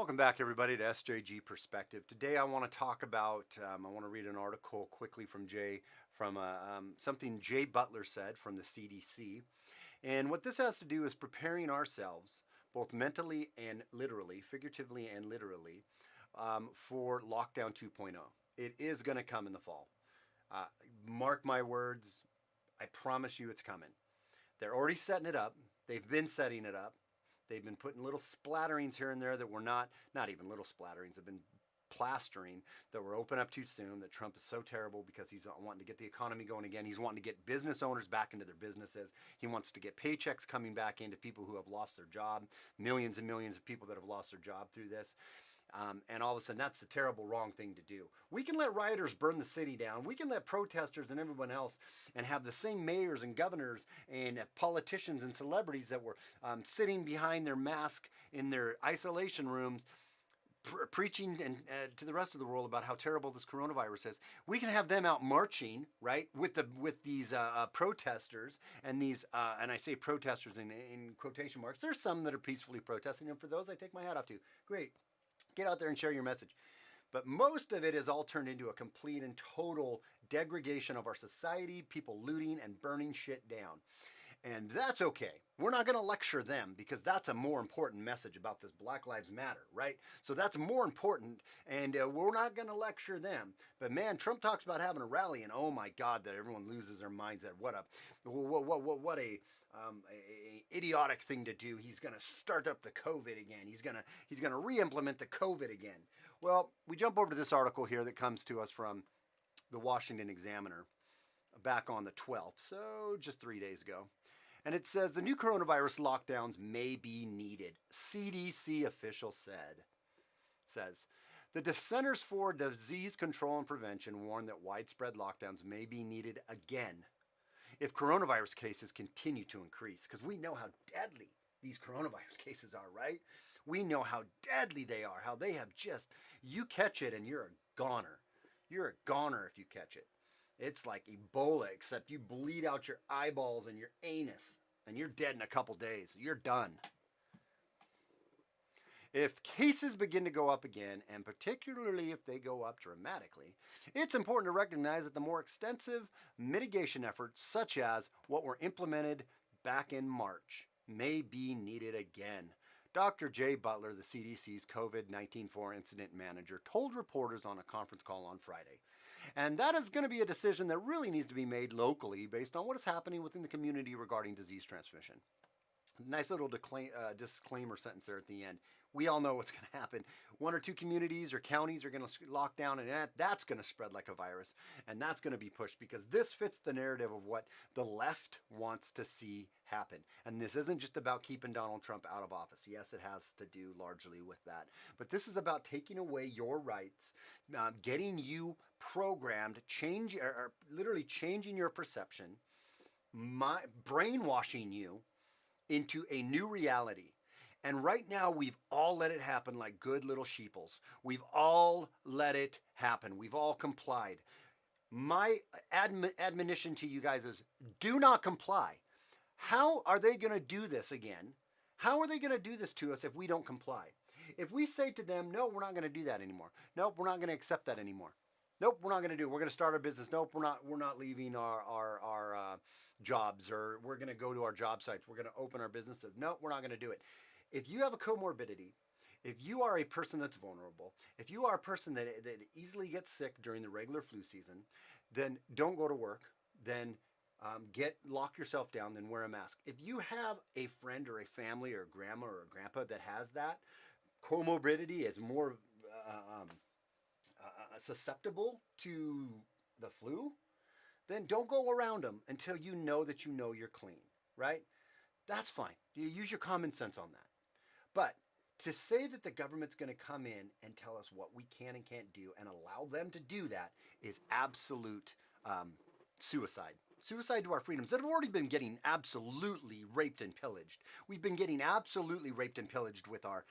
Welcome back, everybody, to SJG Perspective. Today, I want to talk about. I want to read an article quickly from something Jay Butler said from the CDC, and what this has to do is preparing ourselves, both mentally and literally, figuratively and literally, for lockdown 2.0. It is going to come in the fall. Mark my words. I promise you, it's coming. They're already setting it up. They've been setting it up. They've been putting little splatterings here and there that were not even little splatterings, have been plastering that were open up too soon, that Trump is so terrible because he's wanting to get the economy going again. He's wanting to get business owners back into their businesses. He wants to get paychecks coming back into people who have lost their job, millions and millions of people that have lost their job through this. And all of a sudden, that's the terrible, wrong thing to do. We can let rioters burn the city down. We can let protesters and everyone else and have the same mayors and governors and politicians and celebrities that were sitting behind their mask in their isolation rooms preaching and to the rest of the world about how terrible this coronavirus is. We can have them out marching, right, with these protesters and these and I say protesters in quotation marks. There's some that are peacefully protesting, and for those, I take my hat off to. Great. Get out there and share your message. But most of it is all turned into a complete and total degradation of our society, people looting and burning shit down. And that's okay. We're not going to lecture them because that's a more important message about this Black Lives Matter, right? So that's more important, and we're not going to lecture them. But man, Trump talks about having a rally, and oh my God, that everyone loses their minds. That what a idiotic thing to do. He's going to start up the COVID again. He's going to re-implement the COVID again. Well, we jump over to this article here that comes to us from the Washington Examiner back on the 12th, so just 3 days ago. And it says the new coronavirus lockdowns may be needed. CDC official says the Centers for Disease Control and Prevention warned that widespread lockdowns may be needed again if coronavirus cases continue to increase, because we know how deadly these coronavirus cases are, right? We know how deadly they are, how they have you catch it and you're a goner. You're a goner if you catch it. It's like Ebola, except you bleed out your eyeballs and your anus, and you're dead in a couple days. You're done. If cases begin to go up again, and particularly if they go up dramatically, it's important to recognize that the more extensive mitigation efforts, such as what were implemented back in March, may be needed again. Dr. Jay Butler, the CDC's COVID-19 incident manager, told reporters on a conference call on Friday. And that is going to be a decision that really needs to be made locally based on what is happening within the community regarding disease transmission. Nice little disclaimer sentence there at the end. We all know what's going to happen. One or two communities or counties are going to lock down, and that's going to spread like a virus, and that's going to be pushed because this fits the narrative of what the left wants to see happen. And this isn't just about keeping Donald Trump out of office. Yes, it has to do largely with that. But this is about taking away your rights, getting you programmed, literally changing your perception, brainwashing you into a new reality. And right now, we've all let it happen like good little sheeples. We've all let it happen. We've all complied. My admonition to you guys is do not comply. How are they going to do this again? How are they going to do this to us if we don't comply? If we say to them, no, we're not going to do that anymore. Nope, we're not going to accept that anymore. Nope, we're not going to do it. We're going to start our business. Nope, we're not leaving our jobs, or we're going to go to our job sites. We're going to open our businesses. Nope, we're not going to do it. If you have a comorbidity, if you are a person that's vulnerable, if you are a person that easily gets sick during the regular flu season, then don't go to work. Then lock yourself down. Then wear a mask. If you have a friend or a family or a grandma or a grandpa that has that comorbidity, is more susceptible to the flu, then don't go around them until you know that you're clean, right? That's fine. You use your common sense on that. But to say that the government's going to come in and tell us what we can and can't do and allow them to do that is absolute suicide. Suicide to our freedoms that have already been getting absolutely raped and pillaged. We've been getting absolutely raped and pillaged with our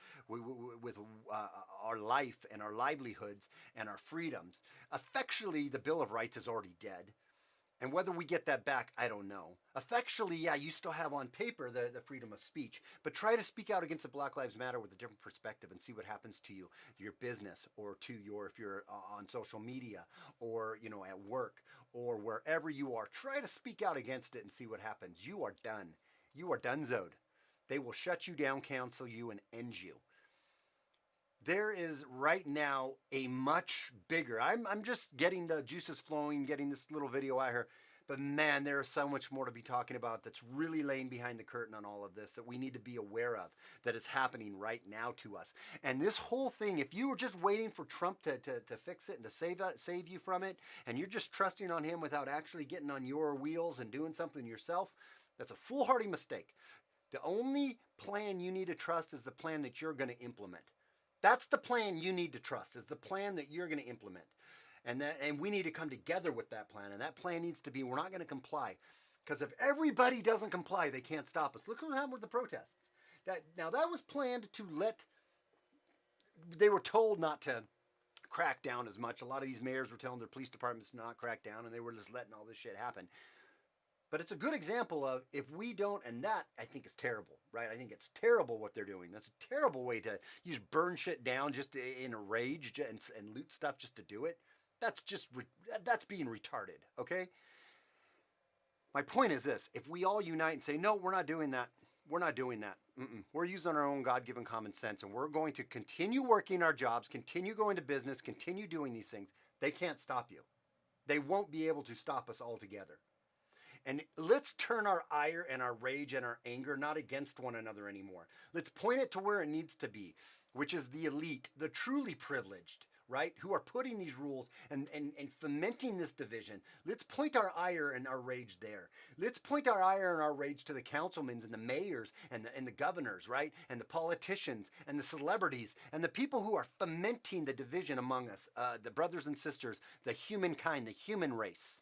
life and our livelihoods and our freedoms. Effectually, the Bill of Rights is already dead. And whether we get that back, I don't know. Effectually, yeah, you still have on paper the freedom of speech, but try to speak out against the Black Lives Matter with a different perspective and see what happens to you, your business, or to your, if you're on social media, or, you know, at work, or wherever you are. Try to speak out against it and see what happens. You are done. You are donezoed. They will shut you down, cancel you, and end you. There is right now a much bigger, I'm just getting the juices flowing, getting this little video out here, but man, there is so much more to be talking about that's really laying behind the curtain on all of this that we need to be aware of, that is happening right now to us. And this whole thing, if you were just waiting for Trump to fix it and to save you from it, and you're just trusting on him without actually getting on your wheels and doing something yourself, that's a foolhardy mistake. The only plan you need to trust is the plan that you're going to implement. That's the plan you need to trust, is the plan that you're going to implement. And we need to come together with that plan. And that plan needs to be, we're not going to comply. Because if everybody doesn't comply, they can't stop us. Look what happened with the protests. Now that was planned to they were told not to crack down as much. A lot of these mayors were telling their police departments to not crack down, and they were just letting all this shit happen. But it's a good example of, if we don't, and that I think is terrible, right? I think it's terrible what they're doing. That's a terrible way to burn shit down just in a rage and loot stuff just to do it. That's being retarded, okay? My point is this: if we all unite and say, no, we're not doing that, we're not doing that. We're using our own God-given common sense, and we're going to continue working our jobs, continue going to business, continue doing these things. They can't stop you. They won't be able to stop us altogether. And let's turn our ire and our rage and our anger not against one another anymore. Let's point it to where it needs to be, which is the elite, the truly privileged, right, who are putting these rules and fomenting this division. Let's point our ire and our rage there. Let's point our ire and our rage to the councilmen and the mayors and the governors, right, and the politicians and the celebrities and the people who are fomenting the division among us, the brothers and sisters, the humankind, the human race.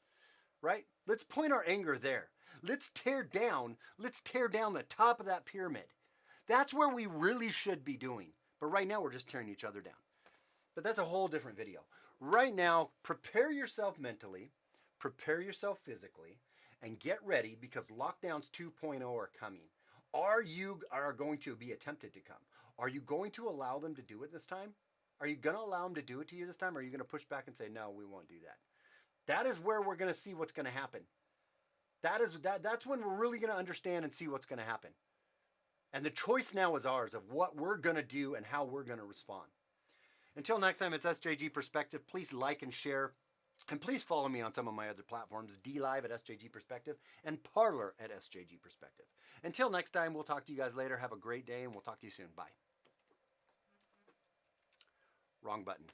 Right? Let's point our anger there. Let's tear down the top of that pyramid. That's where we really should be doing. But right now we're just tearing each other down. But that's a whole different video. Right now, prepare yourself mentally, prepare yourself physically, and get ready, because lockdowns 2.0 are coming. Are going to be attempted to come? Are you going to allow them to do it this time? Are you going to allow them to do it to you this time? Or are you going to push back and say, no, we won't do that? That is where we're going to see what's going to happen. That's when we're really going to understand and see what's going to happen. And the choice now is ours of what we're going to do and how we're going to respond. Until next time, it's SJG Perspective. Please like and share. And please follow me on some of my other platforms, DLive at SJG Perspective and Parler at SJG Perspective. Until next time, we'll talk to you guys later. Have a great day, and we'll talk to you soon. Bye. Wrong button.